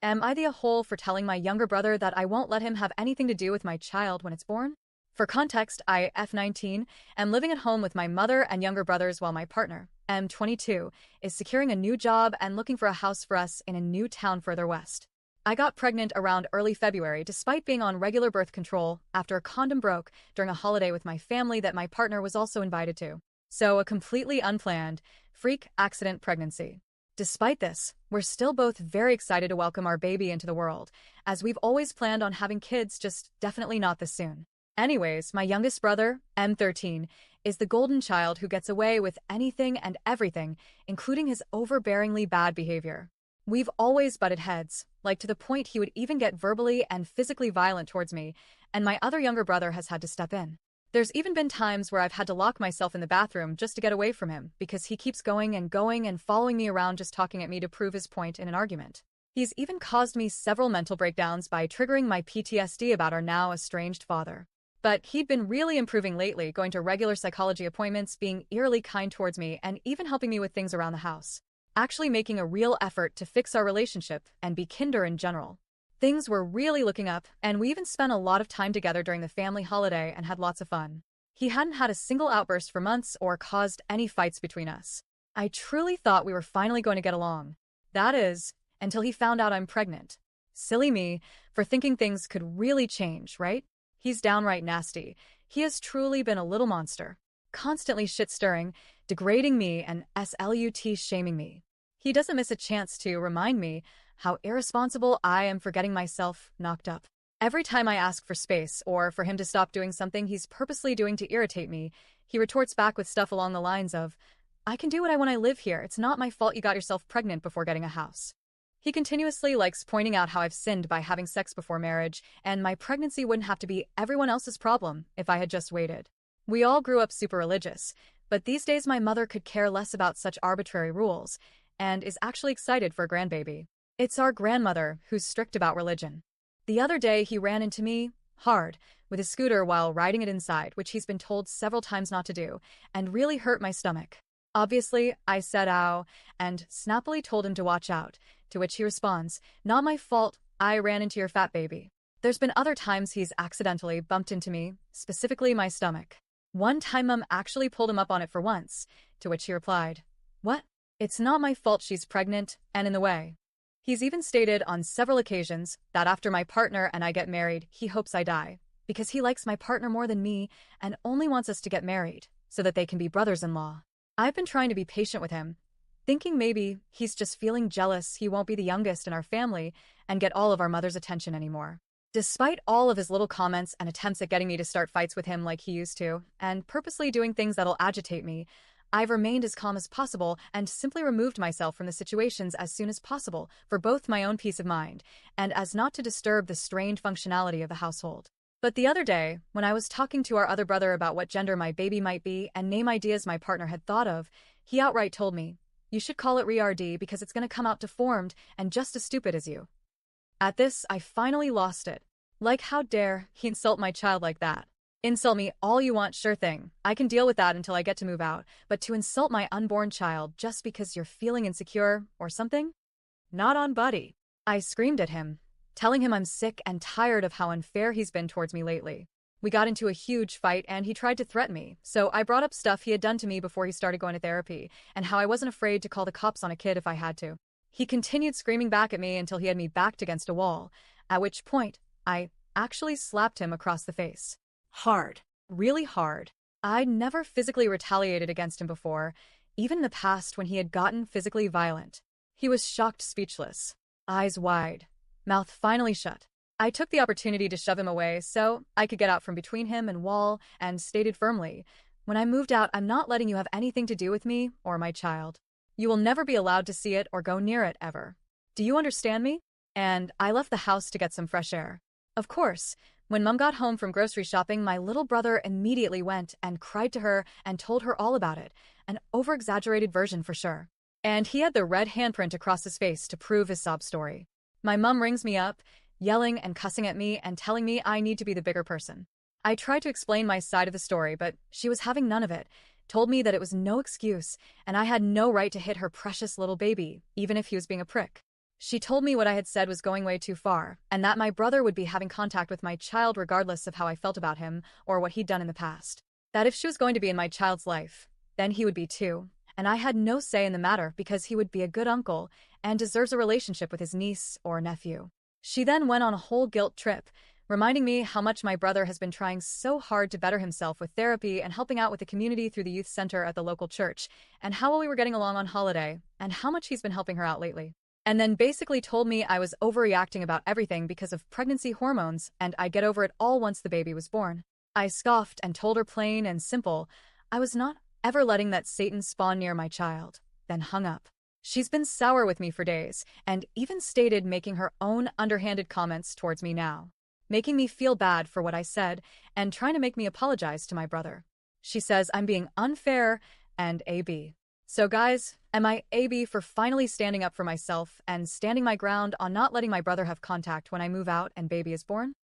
Am I the a-hole for telling my younger brother that I won't let him have anything to do with my child when it's born? For context, I, F19, am living at home with my mother and younger brothers while my partner, M22, is securing a new job and looking for a house for us in a new town further west. I got pregnant around early February despite being on regular birth control after a condom broke during a holiday with my family that my partner was also invited to. So a completely unplanned, freak accident pregnancy. Despite this, we're still both very excited to welcome our baby into the world, as we've always planned on having kids, just definitely not this soon. Anyways, my youngest brother, M13, is the golden child who gets away with anything and everything, including his overbearingly bad behavior. We've always butted heads, like to the point he would even get verbally and physically violent towards me, and my other younger brother has had to step in. There's even been times where I've had to lock myself in the bathroom just to get away from him because he keeps going and following me around just talking at me to prove his point in an argument. He's even caused me several mental breakdowns by triggering my PTSD about our now estranged father. But he'd been really improving lately, going to regular psychology appointments, being eerily kind towards me, and even helping me with things around the house. Actually making a real effort to fix our relationship and be kinder in general. Things were really looking up, and we even spent a lot of time together during the family holiday and had lots of fun. He hadn't had a single outburst for months or caused any fights between us. I truly thought we were finally going to get along. That is, until he found out I'm pregnant. Silly me, for thinking things could really change, right? He's downright nasty. He has truly been a little monster. Constantly shit-stirring, degrading me, and shaming me. He doesn't miss a chance to remind me how irresponsible I am for getting myself knocked up. Every time I ask for space or for him to stop doing something he's purposely doing to irritate me, he retorts back with stuff along the lines of, "I can do what I want, I live here. It's not my fault you got yourself pregnant before getting a house." He continuously likes pointing out how I've sinned by having sex before marriage, and my pregnancy wouldn't have to be everyone else's problem if I had just waited. We all grew up super religious, but these days my mother could care less about such arbitrary rules, and is actually excited for a grandbaby. It's our grandmother who's strict about religion. The other day he ran into me, hard, with his scooter while riding it inside, which he's been told several times not to do, and really hurt my stomach. Obviously, I said ow, and snappily told him to watch out, to which he responds, "Not my fault, I ran into your fat baby." There's been other times he's accidentally bumped into me, specifically my stomach. One time Mum actually pulled him up on it for once, to which he replied, "What? It's not my fault she's pregnant and in the way." He's even stated on several occasions that after my partner and I get married, he hopes I die, because he likes my partner more than me and only wants us to get married, so that they can be brothers-in-law. I've been trying to be patient with him, thinking maybe he's just feeling jealous he won't be the youngest in our family and get all of our mother's attention anymore. Despite all of his little comments and attempts at getting me to start fights with him like he used to, and purposely doing things that'll agitate me, I've remained as calm as possible and simply removed myself from the situations as soon as possible for both my own peace of mind and as not to disturb the strained functionality of the household. But the other day, when I was talking to our other brother about what gender my baby might be and name ideas my partner had thought of, he outright told me, "You should call it RD because it's going to come out deformed and just as stupid as you." At this, I finally lost it. Like, how dare he insult my child like that? Insult me all you want, sure thing. I can deal with that until I get to move out, but to insult my unborn child just because you're feeling insecure or something? Not on, buddy. I screamed at him, telling him I'm sick and tired of how unfair he's been towards me lately. We got into a huge fight and he tried to threaten me, so I brought up stuff he had done to me before he started going to therapy and how I wasn't afraid to call the cops on a kid if I had to. He continued screaming back at me until he had me backed against a wall, at which point I actually slapped him across the face. Hard. Really hard. I'd never physically retaliated against him before, even in the past when he had gotten physically violent. He was shocked, speechless, eyes wide, mouth finally shut. I took the opportunity to shove him away so I could get out from between him and wall and stated firmly, "When I moved out, I'm not letting you have anything to do with me or my child. You will never be allowed to see it or go near it ever. Do you understand me?" And I left the house to get some fresh air. Of course, when Mum got home from grocery shopping, my little brother immediately went and cried to her and told her all about it, an over-exaggerated version for sure. And he had the red handprint across his face to prove his sob story. My mum rings me up, yelling and cussing at me and telling me I need to be the bigger person. I tried to explain my side of the story, but she was having none of it, told me that it was no excuse and I had no right to hit her precious little baby, even if he was being a prick. She told me what I had said was going way too far, and that my brother would be having contact with my child regardless of how I felt about him or what he'd done in the past. That if she was going to be in my child's life, then he would be too, and I had no say in the matter because he would be a good uncle and deserves a relationship with his niece or nephew. She then went on a whole guilt trip, reminding me how much my brother has been trying so hard to better himself with therapy and helping out with the community through the youth center at the local church, and how well we were getting along on holiday, and how much he's been helping her out lately. And then basically told me I was overreacting about everything because of pregnancy hormones, and I'd get over it all once the baby was born. I scoffed and told her plain and simple I was not ever letting that Satan spawn near my child, then hung up. She's been sour with me for days, and even stated making her own underhanded comments towards me now, making me feel bad for what I said and trying to make me apologize to my brother. She says I'm being unfair and AB. So guys, am I AB for finally standing up for myself and standing my ground on not letting my brother have contact when I move out and baby is born?